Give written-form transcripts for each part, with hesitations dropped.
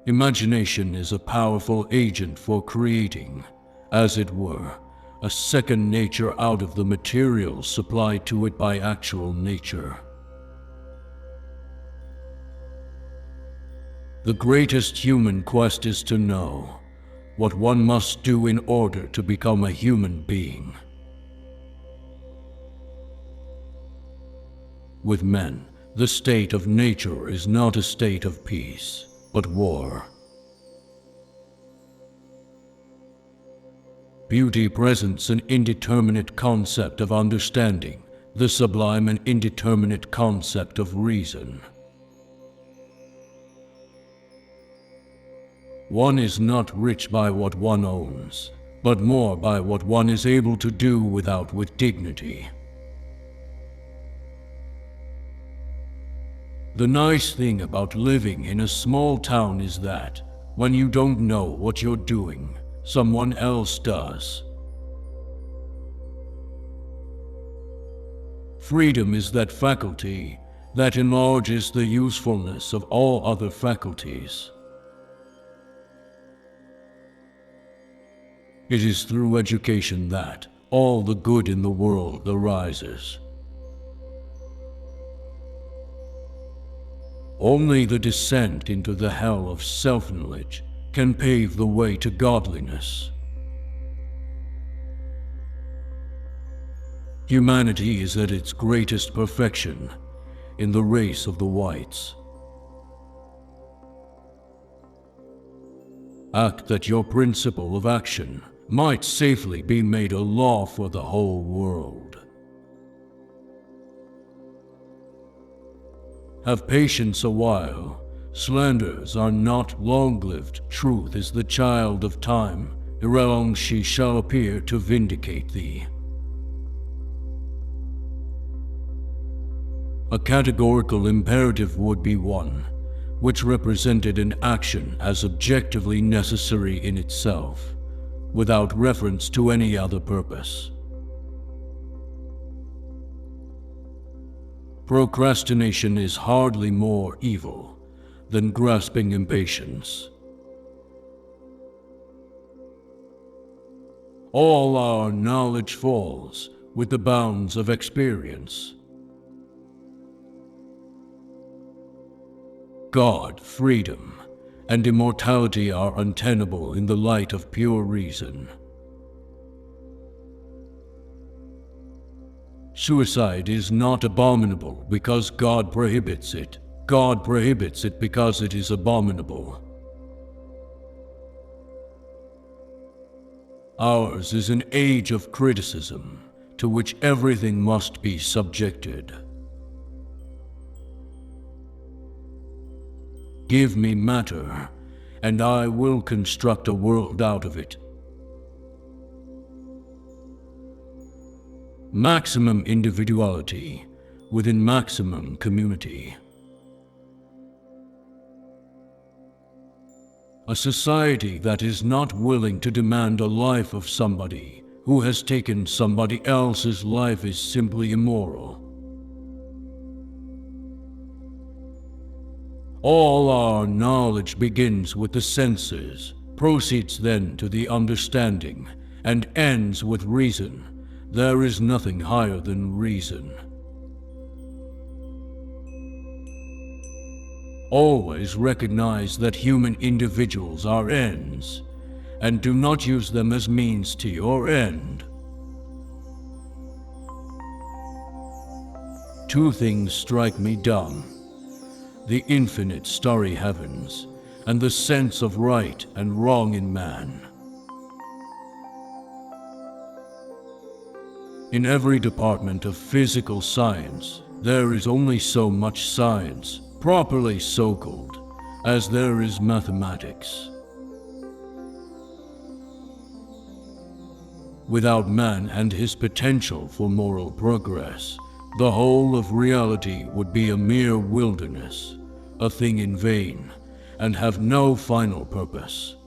Imagination is a powerful agent for creating, as it were, a second nature out of the materials supplied to it by actual nature. The greatest human quest is to know what one must do in order to become a human being. With men, the state of nature is not a state of peace, but war. Beauty presents an indeterminate concept of understanding, the sublime and indeterminate concept of reason. One is not rich by what one owns, but more by what one is able to do with dignity. The nice thing about living in a small town is that, when you don't know what you're doing, someone else does. Freedom is that faculty that enlarges the usefulness of all other faculties. It is through education that all the good in the world arises. Only the descent into the hell of self-knowledge can pave the way to godliness. Humanity is at its greatest perfection in the race of the whites. Act that your principle of action might safely be made a law for the whole world. Have patience a while. Slanders are not long-lived. Truth is the child of time. Ere long she shall appear to vindicate thee. A categorical imperative would be one which represented an action as objectively necessary in itself, without reference to any other purpose. Procrastination is hardly more evil than grasping impatience. All our knowledge falls with the bounds of experience. God, freedom, and immortality are untenable in the light of pure reason. Suicide is not abominable because God prohibits it. God prohibits it because it is abominable. Ours is an age of criticism to which everything must be subjected. Give me matter, and I will construct a world out of it. Maximum individuality within maximum community. A society that is not willing to demand a life of somebody who has taken somebody else's life is simply immoral. All our knowledge begins with the senses, proceeds then to the understanding, and ends with reason. There is nothing higher than reason. Always recognize that human individuals are ends, and do not use them as means to your end. Two things strike me dumb: the infinite starry heavens, and the sense of right and wrong in man. In every department of physical science, there is only so much science, properly so-called, as there is mathematics. Without man and his potential for moral progress, the whole of reality would be a mere wilderness, a thing in vain, and have no final purpose.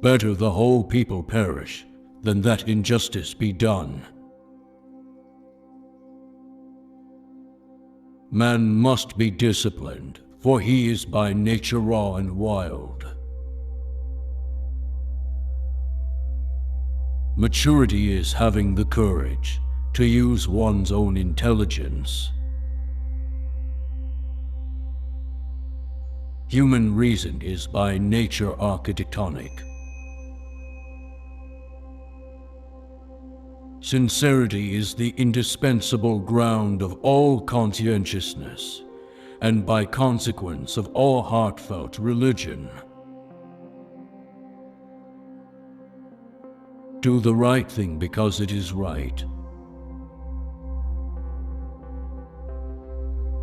Better the whole people perish than that injustice be done. Man must be disciplined, for he is by nature raw and wild. Maturity is having the courage to use one's own intelligence. Human reason is by nature architectonic. Sincerity is the indispensable ground of all conscientiousness, and by consequence of all heartfelt religion. Do the right thing because it is right.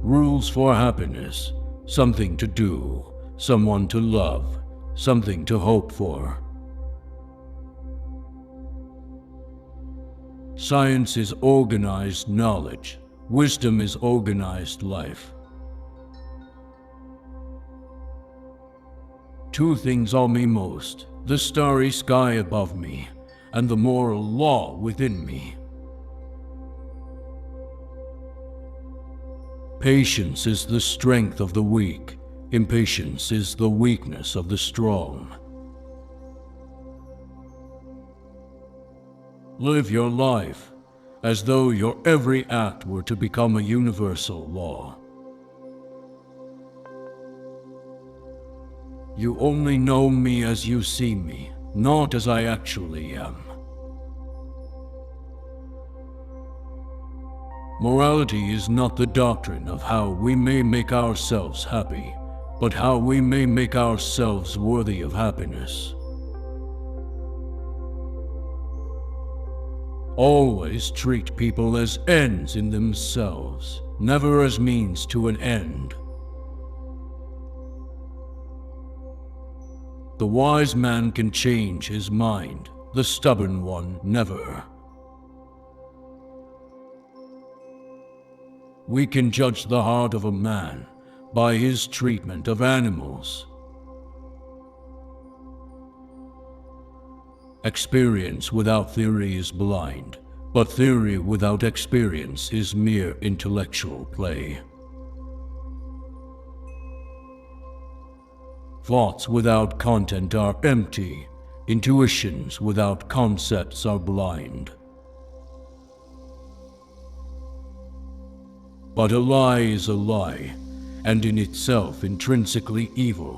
Rules for happiness: something to do, someone to love, something to hope for. Science is organized knowledge. Wisdom is organized life. Two things awe me most: the starry sky above me, and the moral law within me. Patience is the strength of the weak. Impatience is the weakness of the strong. Live your life as though your every act were to become a universal law. You only know me as you see me, not as I actually am. Morality is not the doctrine of how we may make ourselves happy, but how we may make ourselves worthy of happiness. Always treat people as ends in themselves, never as means to an end. The wise man can change his mind, the stubborn one never. We can judge the heart of a man by his treatment of animals. Experience without theory is blind, but theory without experience is mere intellectual play. Thoughts without content are empty. Intuitions without concepts are blind. But a lie is a lie, and in itself intrinsically evil,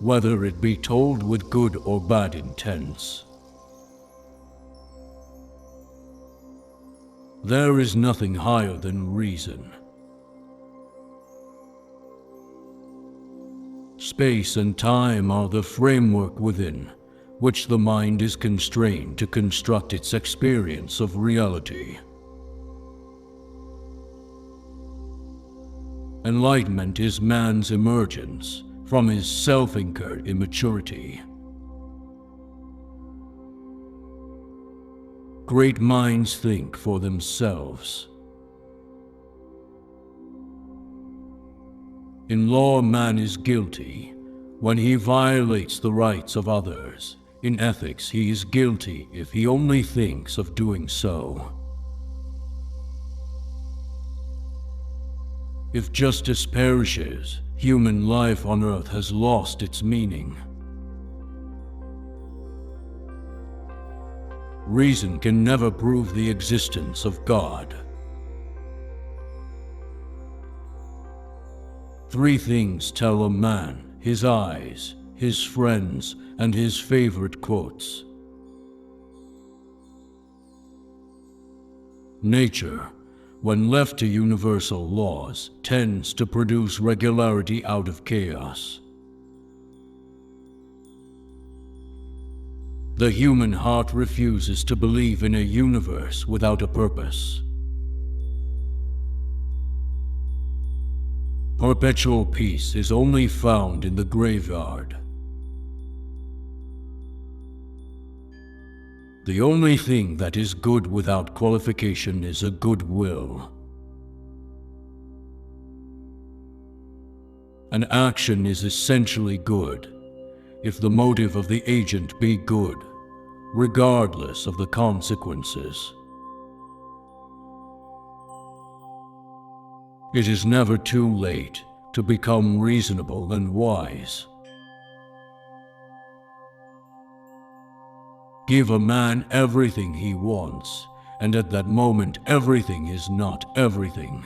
whether it be told with good or bad intents. There is nothing higher than reason. Space and time are the framework within which the mind is constrained to construct its experience of reality. Enlightenment is man's emergence from his self-incurred immaturity. Great minds think for themselves. In law, man is guilty when he violates the rights of others. In ethics, he is guilty if he only thinks of doing so. If justice perishes, human life on earth has lost its meaning. Reason can never prove the existence of God. Three things tell a man: his eyes, his friends, and his favorite quotes. Nature, when left to universal laws, tends to produce regularity out of chaos. The human heart refuses to believe in a universe without a purpose. Perpetual peace is only found in the graveyard. The only thing that is good without qualification is a good will. An action is essentially good if the motive of the agent be good, regardless of the consequences. It is never too late to become reasonable and wise. Give a man everything he wants, and at that moment everything is not everything.